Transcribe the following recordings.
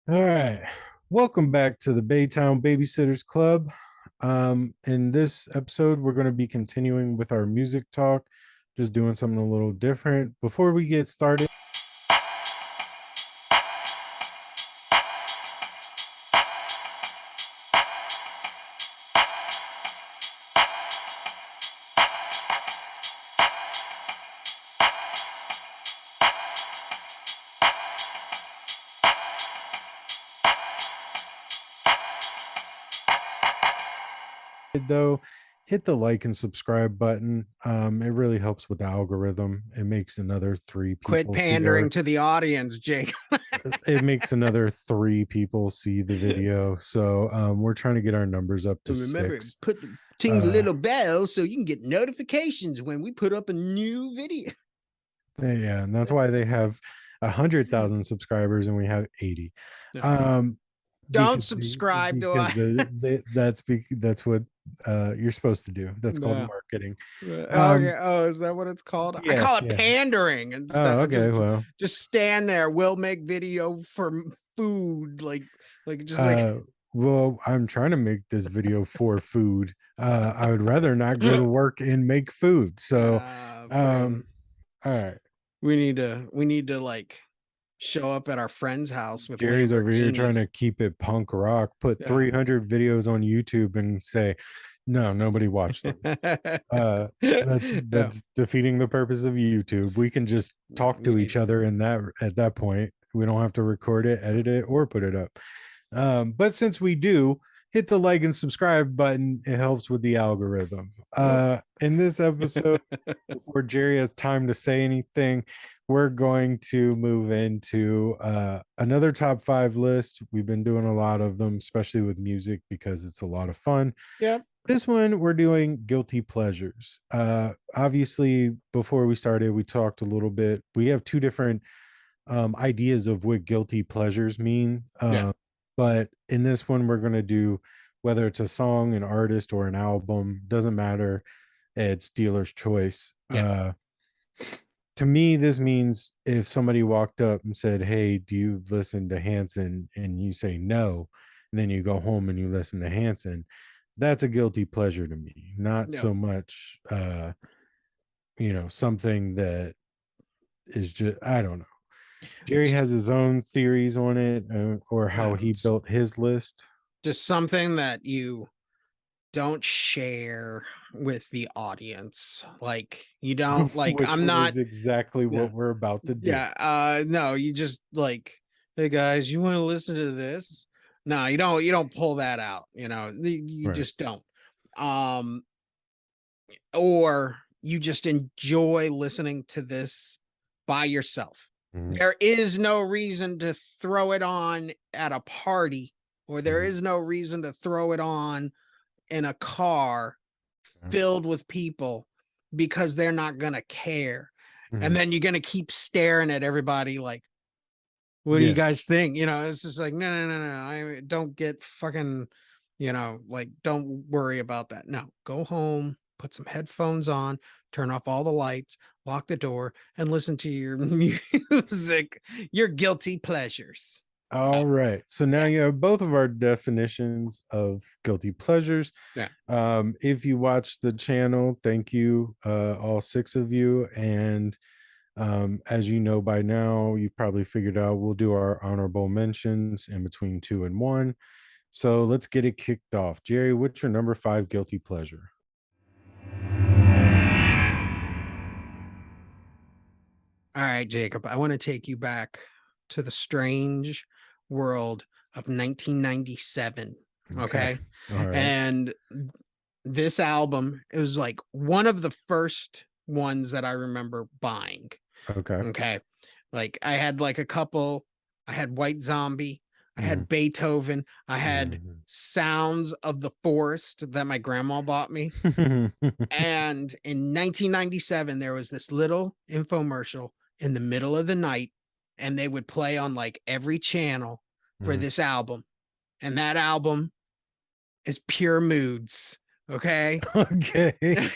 All right. Welcome back to the Baytown Babysitters Club. In this episode, we're going to be continuing with our music talk, just doing something a little different. Before we get started, though, hit the like and subscribe button. It really helps with the algorithm. It makes another three Quit people see pandering to the audience, Jake. it makes another three people see the video. So we're trying to get our numbers up to Remember, six. put ting the little bell so you can get notifications when we put up a new video. Yeah, and that's why they have 100,000 subscribers and we have 80. Um, Don't because subscribe to because us. that's what you're supposed to do. That's called No. marketing. Um, Okay. Oh, is that what it's called? I yeah, call it yeah. pandering Oh, instead. okay. Well, Just stand there. We'll make video for food, like just like. uh, well, I'm trying to make this video for food. I would rather not go to work and make food. So, Fucking. um, all right. We need to like show up at our friend's house with Jerry's over here trying to Lamborghinis. keep it punk rock, put Yeah. 300 videos on YouTube and say, no, nobody watched them. Uh, that's Yeah. that's defeating the purpose of YouTube. We can just No, talk we to need each other in that at that point. We don't have to record it, edit it, or put it up. But since we do, hit the like and subscribe button. It helps with the algorithm. In this episode, before Jerry has time to say anything, we're going to move into another top five list. We've been doing a lot of them, especially with music, because it's a lot of fun. Yep. This one, we're doing guilty pleasures. Obviously, before we started, we talked a little bit. We have two different ideas of what guilty pleasures mean. Yeah. But in this one, we're going to do whether it's a song, an artist, or an album, doesn't matter. It's dealer's choice. Yeah. To me, this means if somebody walked up and said, hey, do you listen to Hanson? And you say no, and then you go home and you listen to Hanson, that's a guilty pleasure to me. Not No. so much, something that is just, I don't know. Jerry has his own theories on it, or how he It's built his list. just something that you don't share with the audience. Like you don't like Which I'm not. is exactly Yeah. what we're about to do. Yeah. No, you just like, hey guys, you want to listen to this? No, you don't pull that out, you Right. just don't. Um or you just enjoy listening to this by yourself. Mhm. There is no reason to throw it on at a party, or there Mhm. is no reason to throw it on in a car filled with people because they're not going to care. And Mhm. then you're going to keep staring at everybody like, what do you Yeah. guys think? It's just like, no, no, no, no. I don't get fucking, like, don't worry about that. No, go home, put some headphones on, turn off all the lights, lock the door, and listen to your music, your guilty pleasures. So, All right. So now yeah, you have both of our definitions of guilty pleasures. yeah. If you watch the channel, thank you, all six of you. And as you know by now, you probably figured out we'll do our honorable mentions in between two and one. So let's get it kicked off. Jerry, what's your number five guilty pleasure? All right, Jacob, I want to take you back to the strange world of 1997. Okay. Okay. All right. And this album, it was like one of the first ones that I remember buying. Okay. Okay. Like I had like a couple, I had White Zombie, I Mhm. had Beethoven, I had Mhm. Sounds of the Forest that my grandma bought me. And in 1997, there was this little infomercial in the middle of the night, and they would play on like every channel for Mhm. this album. And that album is Pure Moods. Okay. Okay.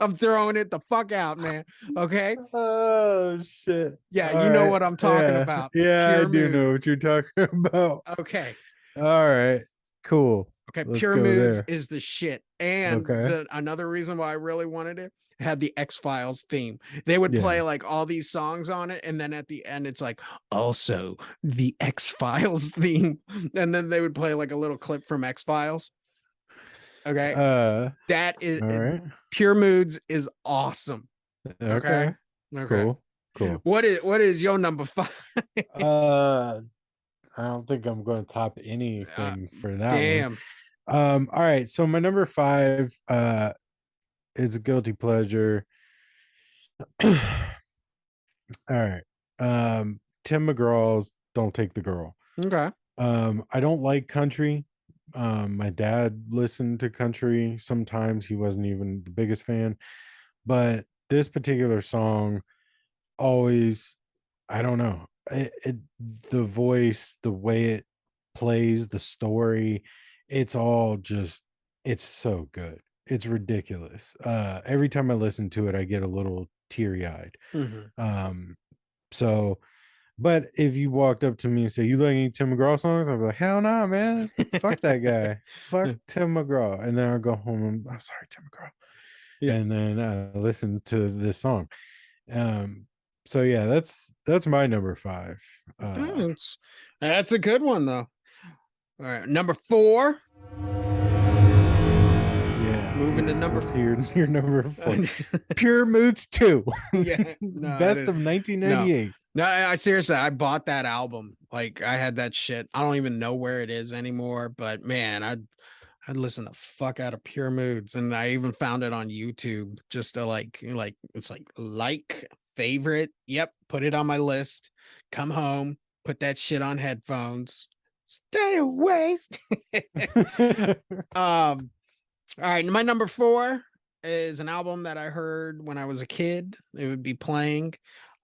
I'm throwing it the fuck out, man. Okay. Oh shit. Yeah, All you know right. what I'm talking Yeah. about. Yeah, I Pure do know what Moods. you're talking about. Okay. All right. Cool. Okay, Let's Pure go Moods there. is the shit. And Okay. the another reason why I really wanted it had the X-Files theme. They would Yeah. play like all these songs on it, and then at the end it's like also the X-Files theme. And then they would play like a little clip from X-Files. Okay. Uh That is all right. Pure Moods is awesome. Okay. Okay. Okay. Cool. Cool. What is your number five? Uh I don't think I'm going to top Uh, anything for that one. damn. All right. So my number five, it's a guilty pleasure. All right. Tim McGraw's Don't Take the Girl. Okay. I don't like country. My dad listened to country sometimes. He wasn't even the biggest fan, but this particular song always, I don't know, the voice, the way it plays, the story, it's all just, it's so good. It's ridiculous. Every time I listen to it, I get a little teary eyed. Mhm. Um, so but if you walked up to me and said, "You like any Tim McGraw songs?" I'd be like, "Hell no, man. Fuck that guy. Fuck Tim McGraw." And then I'll go home and I'm sorry, Tim McGraw. Yeah. And then listen to this song. Um, so yeah, that's my number five. That's a good one though. All right, number 4. Yeah. Moving to number let's hear your number four. Pure Moods 2. Yeah, no, I Best didn't- of 1998. No, I seriously, I bought that album. Like I had that shit. I don't even know where it is anymore, but man, I'd listen the fuck out of Pure Moods, and I even found it on YouTube just to like it's like favorite. Yep, put it on my list. Come home, put that shit on headphones. Stay away. Um, all right, my number 4 is an album that I heard when I was a kid. It would be playing.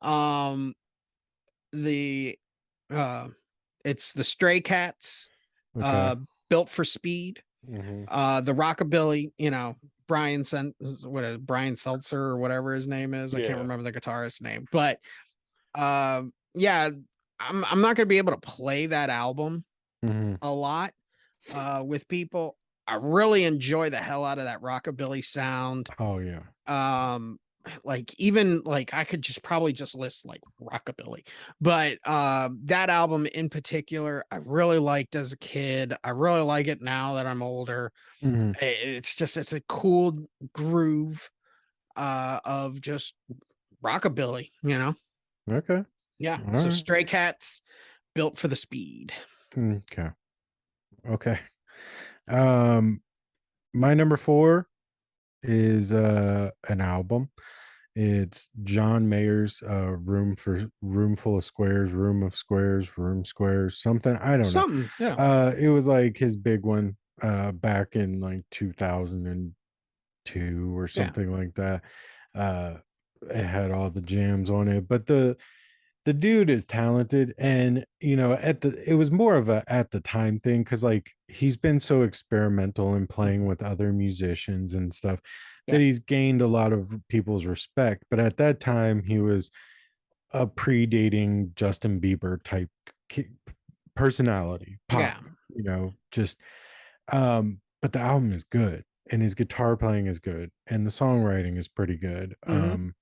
Um, the it's the Stray Cats, Okay. Built for Speed. Mhm. The rockabilly, Brian Brian Seltzer or whatever his name is. I can't Yeah. remember the guitarist's name, but yeah, I'm not gonna be able to play that album Mhm. a lot with people. I really enjoy the hell out of that rockabilly sound. Oh yeah. Like even like I could just probably just list like rockabilly, but that album in particular I really liked as a kid. I really like it now that I'm older. Mhm. It's a cool groove of just rockabilly, Okay. yeah. All So right. Stray Cats, Built for the Speed. Okay. Okay. Um, my number four is an album. It's John Mayer's Room Full of Squares, Room of Squares, Room Squares, something. I don't know. Something, yeah. It was like his big one back in like 2002 or Yeah. something like that. Uh it had all the jams on it, but the dude is talented, and it was more of a at the time thing, because like he's been so experimental in playing with other musicians and stuff Yeah. that he's gained a lot of people's respect. But at that time he was a predating Justin Bieber type personality, pop, Yeah. just but the album is good, and his guitar playing is good, and the songwriting is pretty good. Mhm.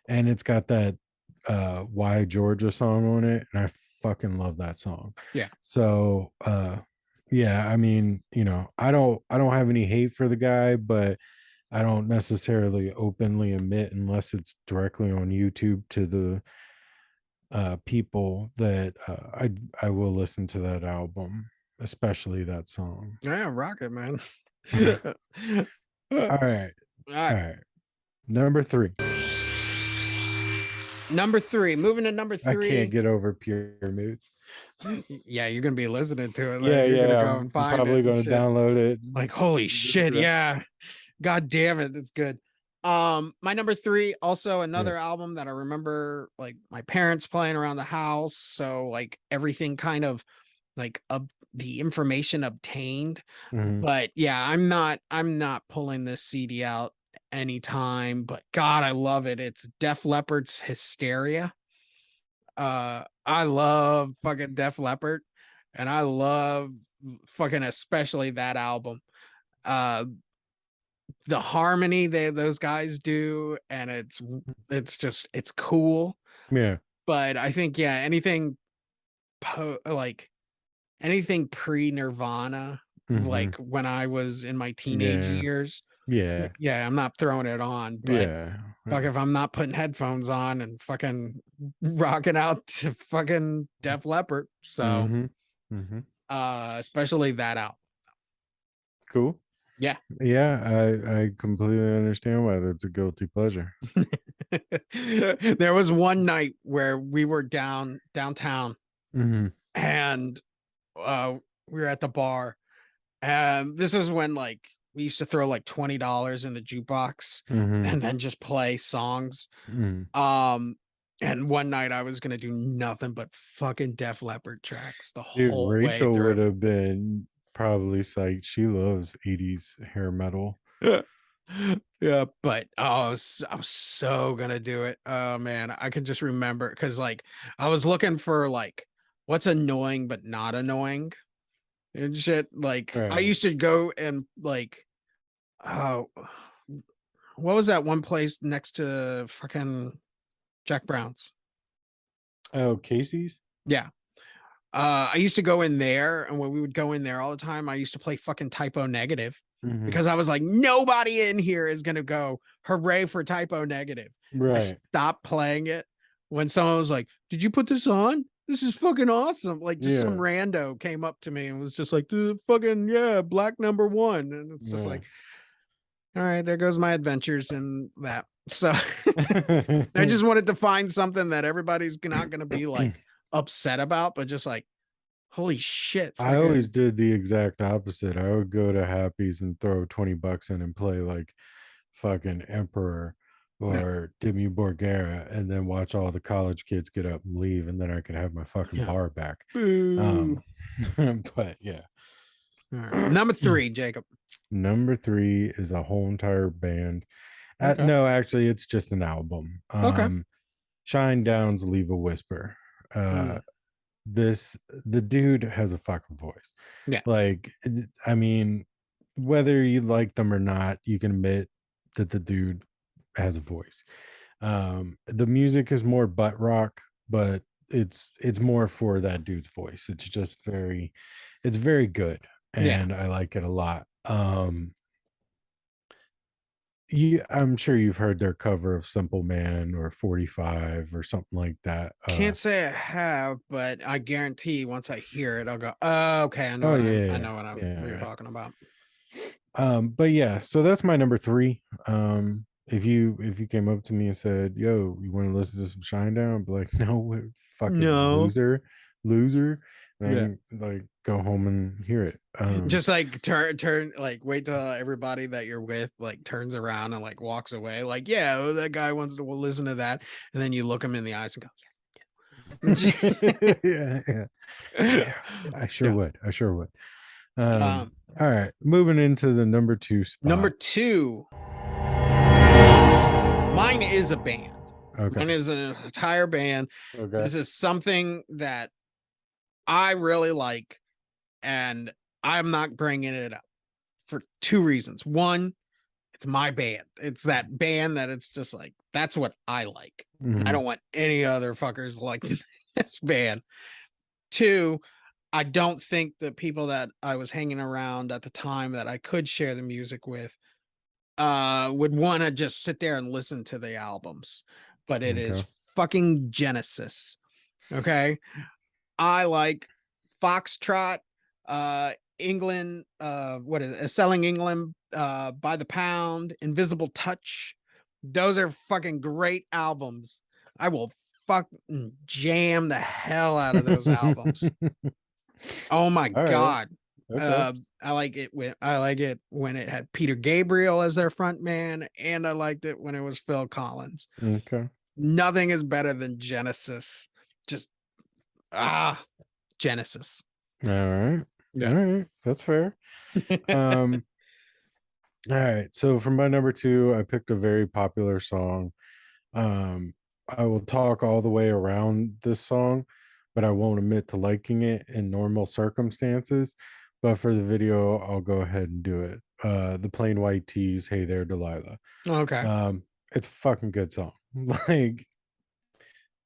And it's got that Why Georgia song on it, and I fucking love that song. Yeah. So yeah, I mean, I don't have any hate for the guy, but I don't necessarily openly admit, unless it's directly on YouTube, to the people that I will listen to that album, especially that song. Yeah, rock it, man. All right. All All right. right. Number 3. Number 3. Moving to number I 3. can't get over Pure Moods. Yeah, you're gonna be listening to it. Yeah, You're gonna yeah. go and I'm find probably it and going to shit. download it. Like, holy shit, yeah. God damn it, it's good. My number 3, also another Yes. album that I remember like my parents playing around the house. So like everything kind of like the information obtained. Mhm. But yeah, I'm not pulling this CD out anytime, but God, I love it. It's Def Leppard's Hysteria. I love fucking Def Leppard, and I love fucking especially that album. Uh, the harmony those guys do, and it's cool. Yeah. But I think anything like anything pre Nirvana, Hmm. like when I was in my teenage Yeah. years, Yeah. yeah, I'm not throwing it on. But Yeah. fuck, if I'm not putting headphones on and fucking rocking out to fucking Def Leppard, so Hmm. Hmm. especially that out. Cool. Yeah. Yeah, I completely understand why that's a guilty pleasure. There was one night where we were downtown, Hmm. and we were at the bar, and this is when like we used to throw like $20 in the jukebox Hmm. and then just play songs. Hmm. And one night I was gonna do nothing but fucking Def Leppard tracks the Dude, whole way Rachel would through. have been probably psyched. She loves 80s hair metal. Yeah, but I was so gonna do it. Oh man, I can just remember because like I was looking for like what's annoying but not annoying and shit. Like I Right. used to go and like, oh, what was that one place next to fucking Jack Brown's? Oh, Casey's? Yeah. I used to go in there, and when we would go in there all the time, I used to play fucking Typo Negative Hmm. because I was like, nobody in here is gonna go hooray for Typo Negative. I Right. stopped playing it when someone was like, "Did you put this on? This is fucking awesome!" Like just some Yeah. rando came up to me and was just like, "Dude, fucking yeah, black number one," and it's just Yeah. like, all right, there goes my adventures in that. So I just wanted to find something that everybody's not gonna be like upset about, but just like, holy shit, I always fucking did the exact opposite. I would go to Happy's and throw 20 bucks in and play like fucking Emperor yeah, or Dimmu Borgera and then watch all the college kids get up and leave and then I could have my fucking yeah. bar back. Boo. Um but yeah. All right. Number three, Jacob. Number 3 is a whole entire band. Okay. No, actually it's just an album. Okay. Shine Down's Leave a Whisper. Uh Mm, this the dude has a fucking voice. yeah. Like I mean, whether you like them or not, you can admit that the dude has a voice. The music is more butt rock, but it's more for that dude's voice. It's very good Yeah. and I like it a lot. I'm sure you've heard their cover of Simple Man or 45 or something like that. Can't say I have, but I guarantee once I hear it, I'll go, oh, okay, Oh I yeah, know what you're yeah. talking about. But yeah, so that's my number 3. If you came up to me and said, "Yo, you want to listen to some Shinedown?" I'd be like, "No, fucking No. loser," Yeah. and like go home and hear it. Just like turn like wait till everybody that you're with like turns around and like walks away. Like, yeah, oh, that guy wants to listen to that. And then you look him in the eyes and go, yeah, yeah, yeah. I sure yeah. would. I sure would. Um, All right, moving into the number 2 number spot. two, mine is a band. Okay. Mine is an entire band. Okay. This is something that I really like, and I'm not bringing it up for two reasons. One, it's my band. It's that band that it's just like, that's what I like. And I Hmm. don't want any other fuckers like this band. Two, I don't think the people that I was hanging around at the time that I could share the music with would want to just sit there and listen to the albums. But it is Okay. fucking Genesis. Okay. I like Foxtrot, England, what is it? Selling England, by the Pound, Invisible Touch. Those are fucking great albums. I will fucking jam the hell out of those albums. Oh my All right. god. Okay. I like it when it had Peter Gabriel as their front man, and I liked it when it was Phil Collins. Okay. Nothing is better than Genesis. Just Genesis. All right. All Yeah. right. That's fair. Um, All right. So for my number two, I picked a very popular song. Um, I will talk all the way around this song, but I won't admit to liking it in normal circumstances. But for the video, I'll go ahead and do it. The Plain White Tees, Hey There, Delilah. Okay. It's a fucking good song. Like,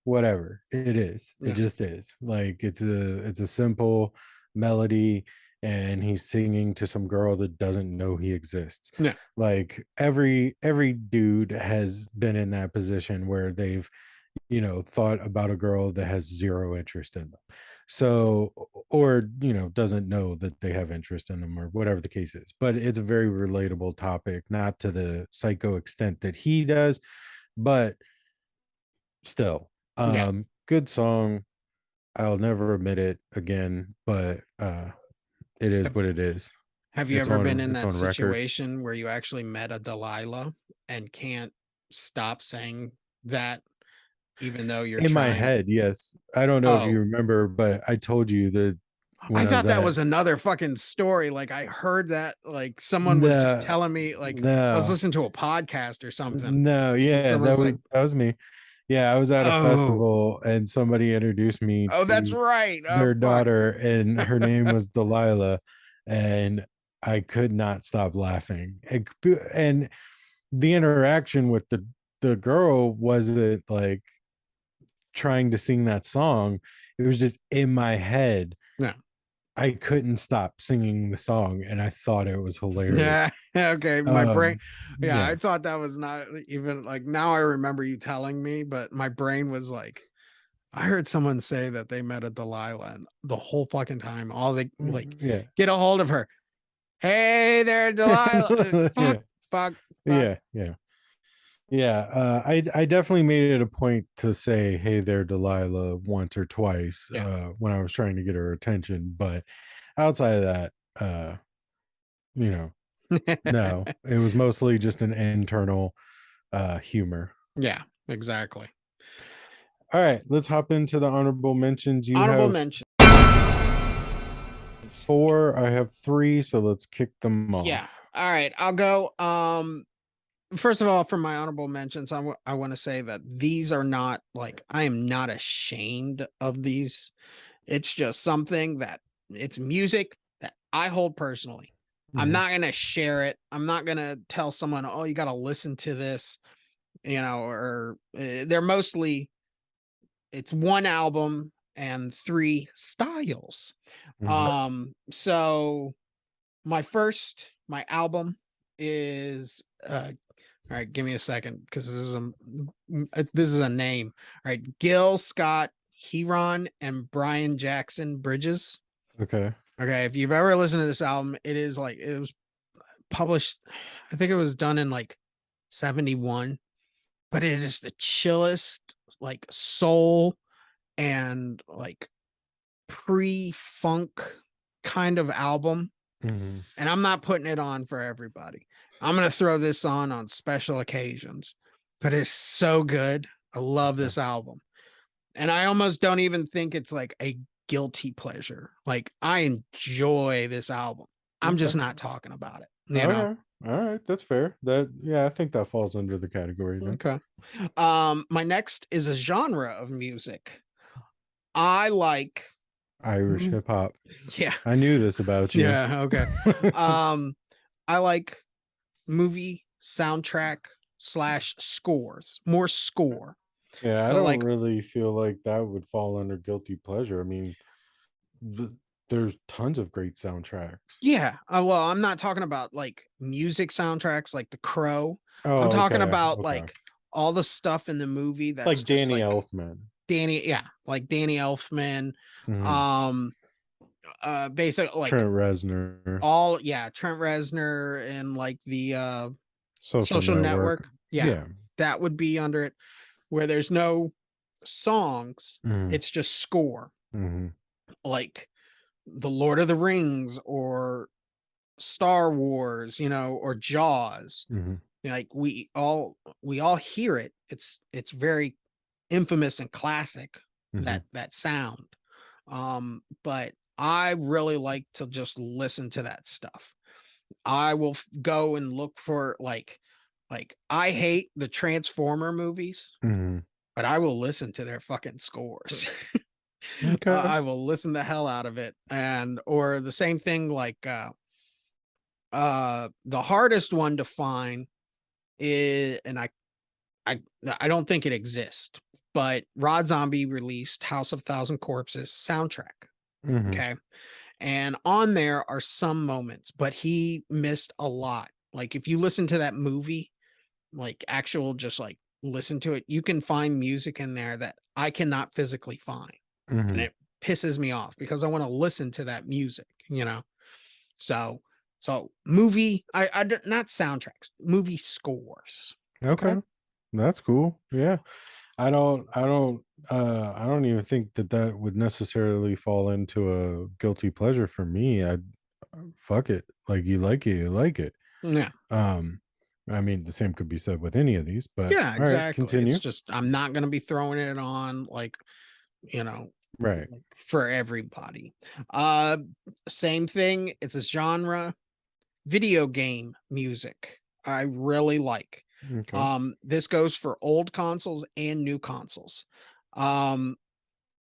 whatever it is, it Yeah. just is. Like, it's a simple melody, and he's singing to some girl that doesn't know he exists. Yeah. Like, every dude has been in that position where they've, thought about a girl that has zero interest in them. So, or, doesn't know that they have interest in them, or whatever the case is. But it's a very relatable topic, not to the psycho extent that he does, but still, Yeah. good song. I'll never admit it again, but it is Have, what it is. have you It's ever been on in it's that on record. situation where you actually met a Delilah and can't stop saying that, even though you're In my trying? head, yes. I don't know if you Oh, remember, but I told you that when I I was thought that at was another fucking story. Like I heard that, like someone was just no, telling me, like I was no, listening to a podcast or something, no, and yeah, someone's like, that was me. Yeah, I was at a "Oh, festival and somebody introduced me oh, that's to right. Oh, their fuck." daughter, and her name was Delilah, and I could not stop laughing. And the interaction with the girl wasn't like trying to sing that song. It was just in my head. Yeah. I couldn't stop singing the song, and I thought it was hilarious. Yeah. Okay. My brain. Um, Yeah. I yeah, thought that was not even like, now I remember you telling me, but my brain was like, I heard someone say that they met a Delilah, and the whole fucking time, all they like, yeah, get a hold of her. Hey there, Delilah. Fuck, yeah, fuck, fuck. yeah, yeah. Yeah, I definitely made it a point to say "Hey there, Delilah" once or twice Yeah. when I was trying to get her attention, but outside of that, you know, no, it was mostly just an internal humor. Yeah, exactly. All right, let's hop into the honorable mentions. You Honorable have mention. four, I have three, so let's kick them Yeah. off. All right. I'll go. First of all, for my honorable mentions, I want to say that these are not like, I am not ashamed of these. It's just something that, it's music that I hold personally. I'm Mhm, not going to share it. I'm not going to tell someone, oh, you got to listen to this, or they're mostly, it's one album and three styles. mhm, So my album is all right, give me a second, because this is a name. All right, Gil Scott Heron and Brian Jackson Bridges. okay. Okay, if you've ever listened to this album, it is like, it was published, I think it was done in like 71, but it is the chillest, like soul and like pre-funk kind of album. Mhm, And I'm not putting it on for everybody. I'm going to throw this on special occasions, but it's so good. I love okay, this album. And I almost don't even think it's like a guilty pleasure. Like I enjoy this album. I'm just okay. not talking about it, Okay. All right, that's fair. Yeah, I think that falls under the category then. Okay. My next is a genre of music. I like Irish hip hop. yeah. I knew this about you. Yeah, okay. Um I like movie soundtrack slash scores, more score. Yeah, I So don't like, really feel like that would fall under guilty pleasure. I mean, there's tons of great soundtracks. yeah, well, I'm not talking about like music soundtracks like The Crow. I'm Oh, talking okay, about okay. like all the stuff in the movie that's Like just Danny like Elfman. Yeah, like Danny Elfman, Mhm. um, basic like Trent Reznor, all, yeah, Trent Reznor and like the Social Social Network. Network. Yeah, Yeah. that would be under it, where there's no songs, Mhm, it's just score. mhm, Like The Lord of the Rings or Star Wars, or Jaws. mhm, Like we all hear it. It's very infamous and classic, mhm. that sound. But I really like to just listen to that stuff. I will go and look for like I hate the Transformer movies, Mhm. but I will listen to their fucking scores. Okay. I will listen the hell out of it. And or the same thing like the hardest one to find is, and I don't think it exists, but Rod Zombie released House of Thousand Corpses soundtrack. Mhm. Okay. And on there are some moments, but he missed a lot. Like if you listen to that movie, like actual just like listen to it, you can find music in there that I cannot physically find. And Mhm. it pisses me off because I want to listen to that music, you know. So movie, not soundtracks, movie scores. Okay. Okay. That's cool. Yeah. I don't even think that that would necessarily fall into a guilty pleasure for me. I fuck it. Like you like it, you like it. Yeah. Um I mean, the same could be said with any of these, but Yeah, all right, exactly. It's continue. just I'm not gonna be throwing it on like, you know, Right. for everybody. Uh Same thing. It's a genre, video game music. I really like. Okay. This goes for old consoles and new consoles. Um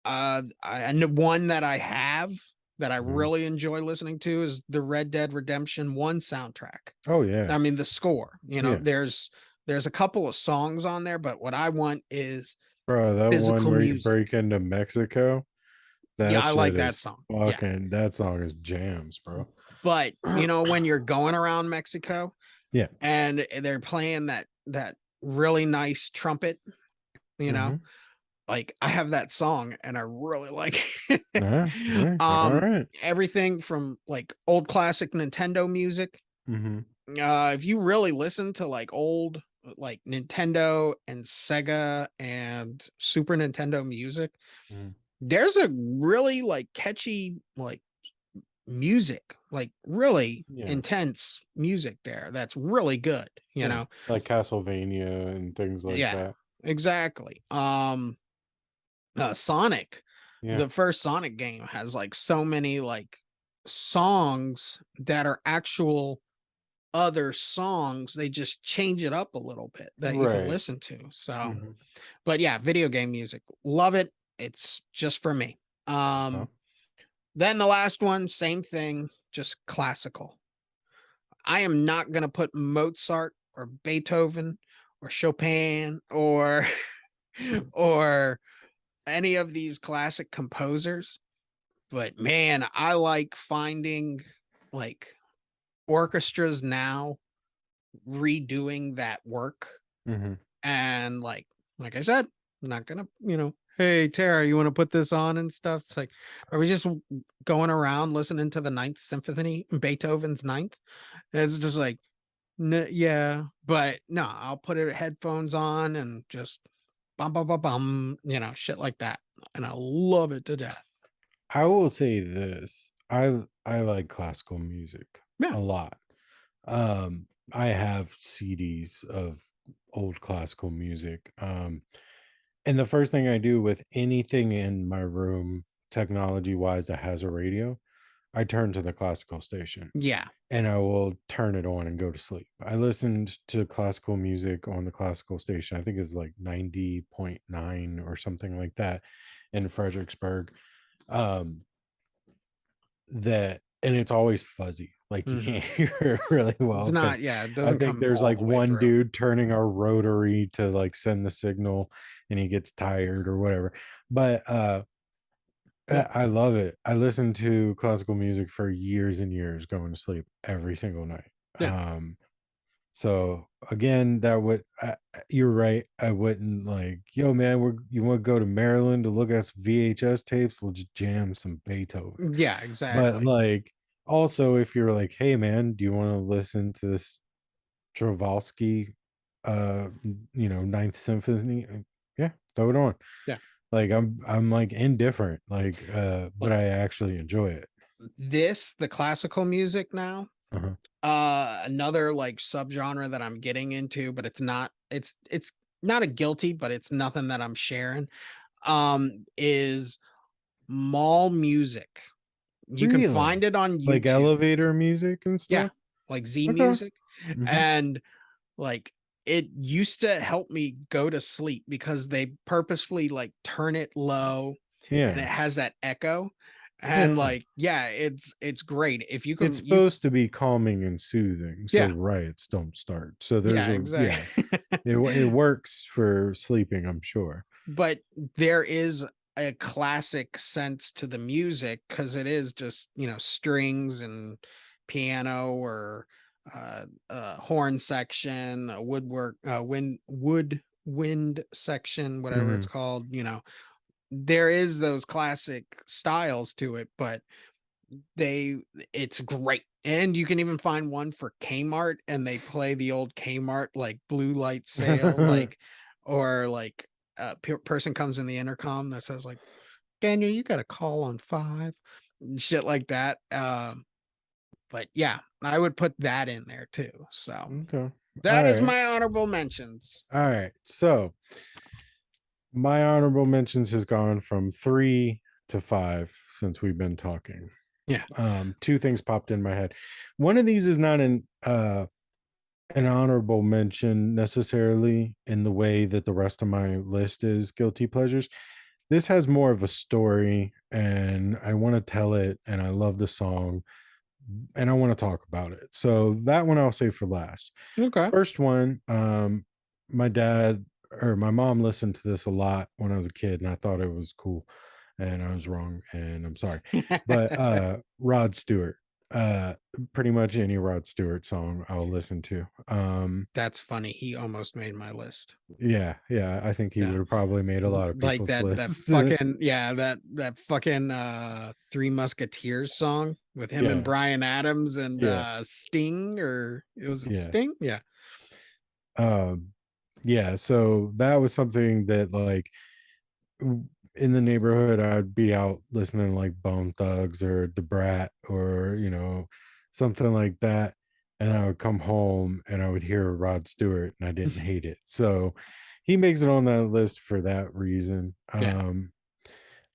and one that I have that I Mhm. really enjoy listening to is the Red Dead Redemption 1 soundtrack. Oh yeah. I mean, the score, Yeah. there's a couple of songs on there, but what I want is Bro, that one physical where you music. break into Mexico, Yeah, that I like shit that is song. Yeah. fucking that song is jams, bro. But, when you're going around Mexico Yeah. and they're playing that really nice trumpet, you know, Mhm. like I have that song and I really like it. Yeah, yeah, all right. Everything from like old classic Nintendo music. Mhm. If you really listen to like old like Nintendo and Sega and Super Nintendo music, Mhm. there's a really like catchy like music, like really Yeah. intense music there that's really good, you Yeah. know? Like Castlevania and things like Yeah, that. exactly. Sonic, Yeah. the first Sonic game has like so many like songs that are actual other songs. They just change it up a little bit that you can Right. listen to. So, Mhm. but yeah, video game music, love it. It's just for me. Okay. Then the last one, same thing, just classical. I am not going to put Mozart or Beethoven or Chopin or or any of these classic composers, but man, I like finding like orchestras now redoing that work. Mhm. And like I said, I'm not gonna, hey Tara, you want to put this on and stuff. It's like, are we just going around listening to the Ninth Symphony, Beethoven's Ninth? And it's just like, yeah, but no, I'll put it headphones on and just bum bum bum bum, shit like that, and I love it to death. I will say this. I like classical music Yeah, a lot. I have CDs of old classical music. And the first thing I do with anything in my room, technology wise, that has a radio, I turn to the classical station yeah, and I will turn it on and go to sleep. I listened to classical music on the classical station. I think it was like 90.9 or something like that in Fredericksburg. Um, that and it's always fuzzy. Like you hmm can't hear it really it's well because not, yeah, it I doesn't think come there's all like the way one through. dude turning our rotary to like send the signal and he gets tired or whatever. But Yeah, I love it. I listened to classical music for years and years going to sleep every single night. yeah, So again, that would you're right. I wouldn't like, yo, man, you want to go to Maryland to look at some VHS tapes? We'll just jam some Beethoven. yeah, But exactly. like, also, if you're like, hey, man, do you want to listen to this Stravinsky, Ninth Symphony? Yeah, throw it on. Yeah, Like, I'm like indifferent, like, but like I actually enjoy it. the classical music now. Uh-huh. Another like subgenre that I'm getting into, but it's not a guilty, but it's nothing that I'm sharing. Is mall music. You can Really? find it on Like YouTube. elevator music and Yeah. stuff? like Z Okay. Music, Hmm. and like it used to help me go to sleep because they purposefully like turn it low and it Yeah. has that echo. And Yeah. like, yeah, it's great. If you It's can you supposed to be calming and soothing, so yeah, riots don't start. So there's yeah, a yeah, exactly. it works for sleeping, I'm sure. But there is a classic sense to the music because it is just, strings and piano or horn section, a woodwork, wind section, whatever it's Hmm. called. There is those classic styles to it, but they it's great. And you can even find one for Kmart and they play the old Kmart like blue light sale, like or like a person comes in the intercom that says like, "Daniel, you got a call on 5," and shit like that. But yeah, I would put that in there too. So Okay. All that is right. my honorable mentions. All right. So my honorable mentions has gone from 3 to 5 since we've been talking. Yeah. Two things popped in my head. One of these is not an honorable mention necessarily in the way that the rest of my list is guilty pleasures. This has more of a story and I want to tell it and I love the song and I want to talk about it. So that one I'll save for last. Okay. First one, my dad or my mom listened to this a lot when I was a kid and I thought it was cool and I was wrong and I'm sorry. But Rod Stewart, uh pretty much any Rod Stewart song I'll listen to. That's funny. He almost made my list. Yeah, yeah, I think he Yeah. would have probably made a lot of Like people's that lists. fucking yeah, that fucking Three Musketeers song with him and Yeah, Brian Adams and yeah, Sting, or it was it yeah. Sting? Yeah. Um yeah, so that was something that like in the neighborhood, I'd be out listening to like Bone Thugs or The Brat or, something like that. And I would come home and I would hear Rod Stewart and I didn't hate it. So he makes it on that list for that reason. Yeah.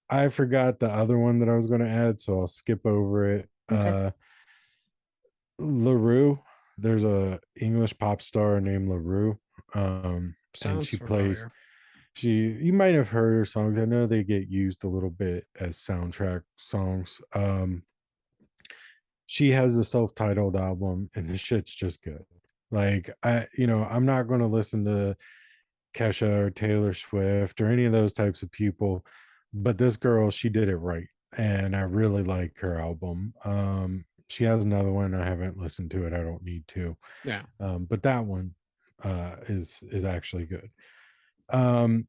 I forgot the other one that I was going to add, so I'll skip over it. Okay. LaRue, there's a English pop star named LaRue. And Sounds she plays familiar. you might have heard her songs. I know they get used a little bit as soundtrack songs. She has a self-titled album and the shit's just good. Like I'm not going to listen to Kesha or Taylor Swift or any of those types of people, but this girl, she did it right and I really like her album. She has another one I haven't listened to it. I don't need to. Yeah. But that one is actually good. Um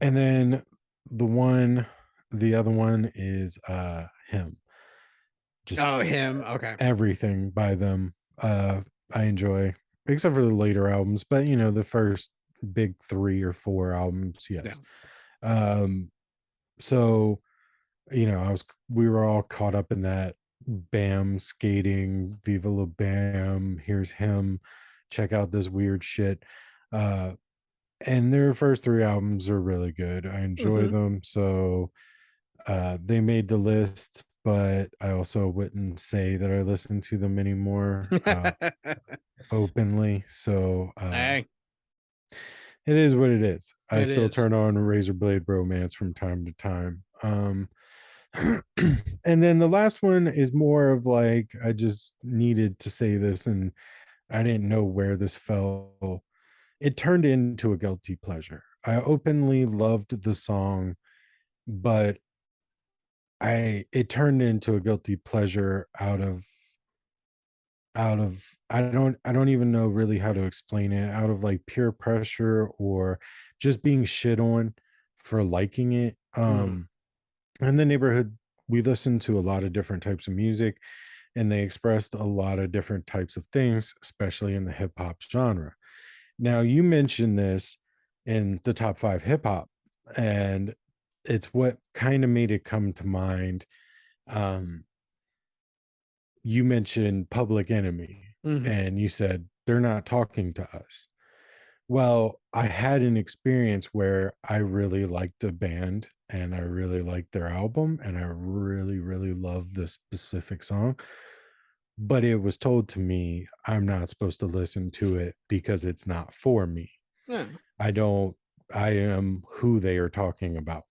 and then the other one is him. Just Oh, him. Okay. everything by them. I enjoy except for the later albums, but the first big 3 or 4 albums, Yeah. yes. Um so I was we were all caught up in that Bam skating, Viva La Bam, here's him, check out this weird shit. Uh and their first 3 albums are really good. I enjoy Hmm. them. So they made the list, but I also wouldn't say that I listen to them anymore openly. So Hey, it is what it is. I it still is. turn on Razor Blade Romance from time to time. And then the last one is more of like I just needed to say this and I didn't know where this fell. It turned into a guilty pleasure. I openly loved the song, but it turned into a guilty pleasure out of I don't even know really how to explain it, out of like peer pressure or just being shit on for liking it. Mm. In the neighborhood we listened to a lot of different types of music and they expressed a lot of different types of things, especially in the hip hop genre. Now you mentioned this in the top 5 hip hop and it's what kind of made it come to mind. um you mentioned Public Enemy Hmm. and you said they're not talking to us. Well, I had an experience where I really liked a band and I really liked their album and I really, really love this specific song. but it was told to me I'm not supposed to listen to it because it's not for me. Yeah. I don't, I am who they are talking about.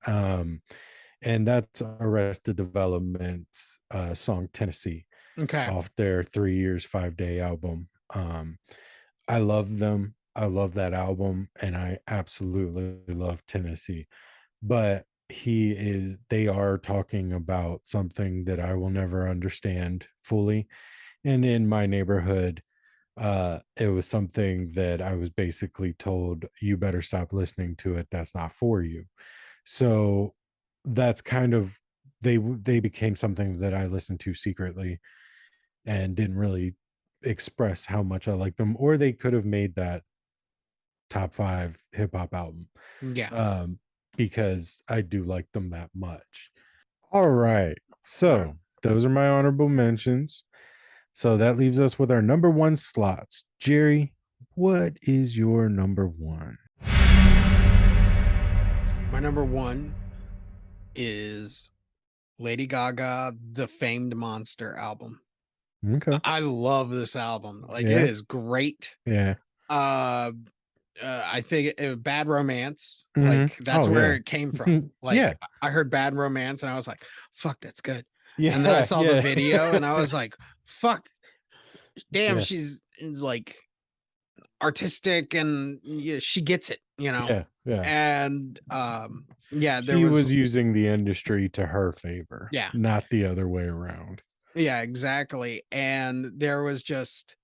Um, and that's Arrested Development's song Tennessee Okay. off their 3 years, 5 day album. I love them. I love that album, and I absolutely love Tennessee. But they are talking about something that I will never understand fully. And in my neighborhood, it was something that I was basically told, you better stop listening to it. That's not for you. So that's kind of they became something that I listened to secretly and didn't really express how much I like them, or they could have made that top 5 hip hop album, Yeah. um, because I do like them that much. All right. Alright. So those are my honorable mentions. So that leaves us with our number one slots. Jerry, what is your number one? My number one is Lady Gaga, the Famed Monster album. Okay. I love this album. Like, it Yeah. is great. Yeah. Uh, I think Bad Romance, Mhm. like, that's Oh, where yeah. it came from. Yeah. Like, I heard Bad Romance and I was like, "Fuck, that's good." And then I Yeah. saw the Yeah. video and I was like, "Fuck, damn, Yeah. she's, like, artistic and, yeah, she gets it," you know? Yeah. Yeah. And, yeah, there She was was using the industry to her favor, yeah. not the other way around. Yeah, exactly. And there was just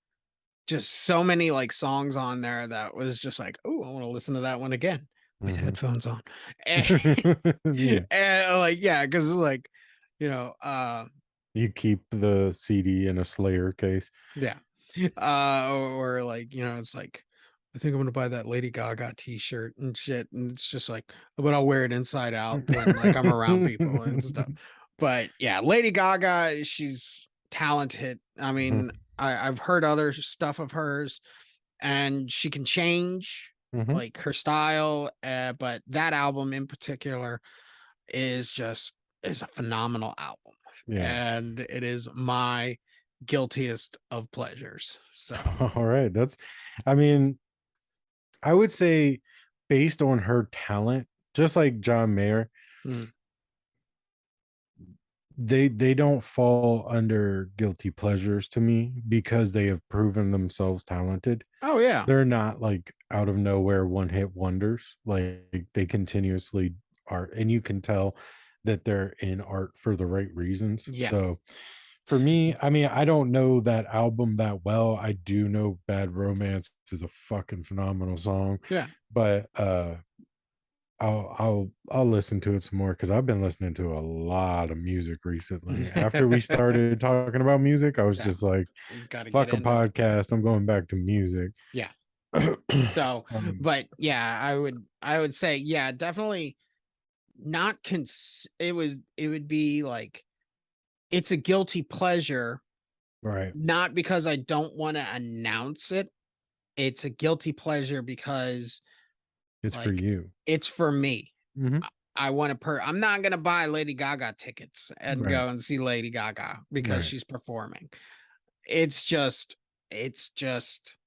so many like songs on there that was just like, oh, I want to listen to that one again with Mhm. headphones on. And, Yeah. and like, yeah, because like, You keep the CD in a Slayer case. yeah. Or like, it's like, I think I'm gonna buy that Lady Gaga t-shirt and shit. And it's just like, but I'll wear it inside out when like I'm around people and stuff. But yeah, Lady Gaga, she's talented. I Mhm. mean, I've heard other stuff of hers and she can change Mhm. like her style. But that album in particular is a phenomenal album. Yeah. And it is my guiltiest of pleasures. So All right. I mean, I would say based on her talent, just like John Mayer, mm. they don't fall under guilty pleasures to me because they have proven themselves talented. Oh yeah. They're not like out of nowhere one hit wonders. Like they continuously are, and you can tell that they're in art for the right reasons. Yeah. So for me, I mean, I don't know that album that well. I do know Bad Romance is a fucking phenomenal song, Yeah. but I'll listen to it some more because I've been listening to a lot of music recently. After we started talking about music, I was Yeah. just like, Gotta get fuck a into it. podcast. I'm going back to music. Yeah. So, Um, but yeah, I would say, yeah, definitely not it would be like it's a guilty pleasure, right. not because I don't want to announce it. It's a guilty pleasure because It's for like you. it's for me. Mhm. I want to I'm not gonna buy Lady Gaga tickets and Right. go and see Lady Gaga because Right. she's performing. It's just it's just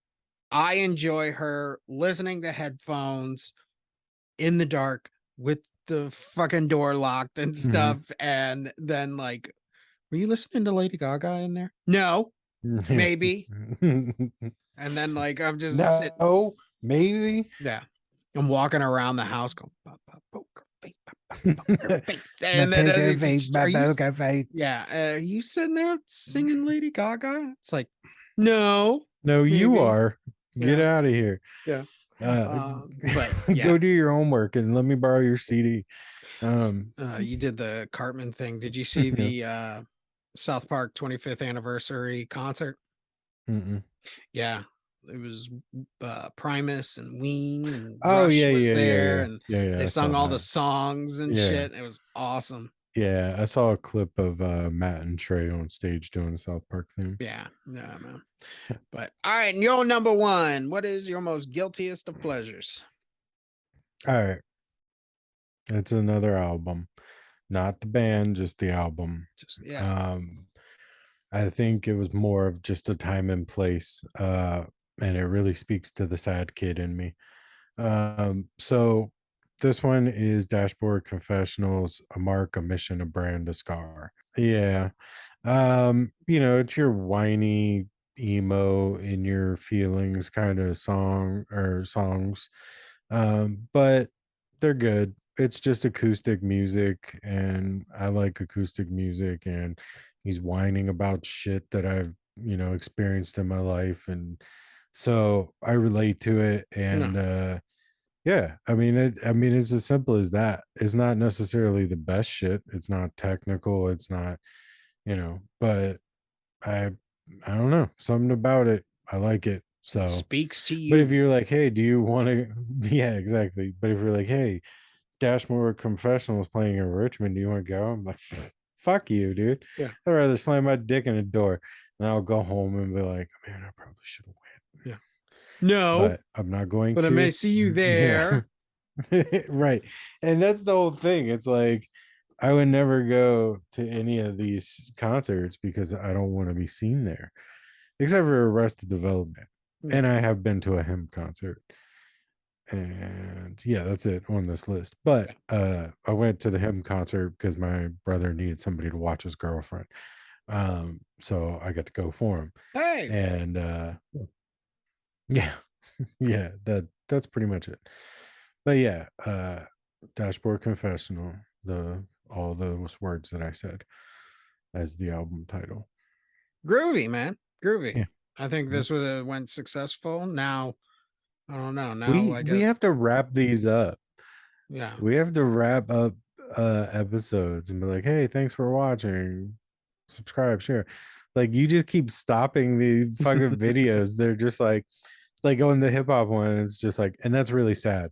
I enjoy her listening to headphones in the dark with the fucking door locked and Mhm. stuff. And then like, were you listening to Lady Gaga in there? No, Yeah. maybe. And then like I'm just sitting, No, maybe. yeah. I'm walking around the house going, "Pop, pop, poker face, pop, pop, poker face." My And then poker face, my are you poker face. yeah, are you sitting there singing Lady Gaga? It's like, no, No, you maybe. are. Get Yeah, out of here. yeah. Uh, But yeah, go do your homework and let me borrow your CD. Um, you did the Cartman thing. Did you see yeah. the South Park 25th anniversary concert? Mm-mm. Yeah. It was Primus and Ween and Oh yeah, Rush was yeah, yeah, there yeah, and yeah, yeah. they I saw sung all the that. songs and Yeah, shit. It was awesome. yeah. I saw a clip of Matt and Trey on stage doing the South Park theme. Yeah. Yeah, man. But all right, and your number one. What is your most guiltiest of pleasures? All right, it's another album, not the band, just the album. Just yeah. Um, I think it was more of just a time and place. And it really speaks to the sad kid in me. So this one is Dashboard Confessionals, a mark, a mission, a brand, a scar. Yeah. It's your whiny emo in your feelings kind of song or songs. But they're good. It's just acoustic music, and I like acoustic music, and he's whining about shit that I've, experienced in my life. And so I relate to it. No. And yeah, I mean it's as simple as that. It's not necessarily the best shit. It's not technical, it's not, but I I don't know, something about it. I like it. It So, speaks to but if you. you're like, "Hey, do you want to?" Yeah, exactly. But if you're like, "Hey, Dashmore Confessional is playing in Richmond, do you want to go?" I'm like, "Fuck you, dude. Yeah. I'd rather slam my dick in a door." And I'll go home and be like, "Man, I probably should have went," Yeah. No, but I'm not going but I may to. see you Yeah. there. Right. And that's the whole thing. It's like I would never go to any of these concerts because I don't want to be seen there, except for Arrested Development. Yeah. And I have been to a him concert. And yeah, that's it on this list. But I went to the him concert because my brother needed somebody to watch his girlfriend. So I got to go for him. Hey. And yeah, yeah, that's pretty much it. But yeah, Dashboard Confessional, the all those words that I said as the album title. Groovy, man. Groovy. Yeah. I think Yep. this would have went successful. Now, I don't know. Now, We I we guess, have to wrap these up. yeah. We have to wrap up episodes and be like, hey, thanks for watching. Subscribe, share. Like you just keep stopping the fucking videos. They're just like on the hip hop one, it's just like, and that's really sad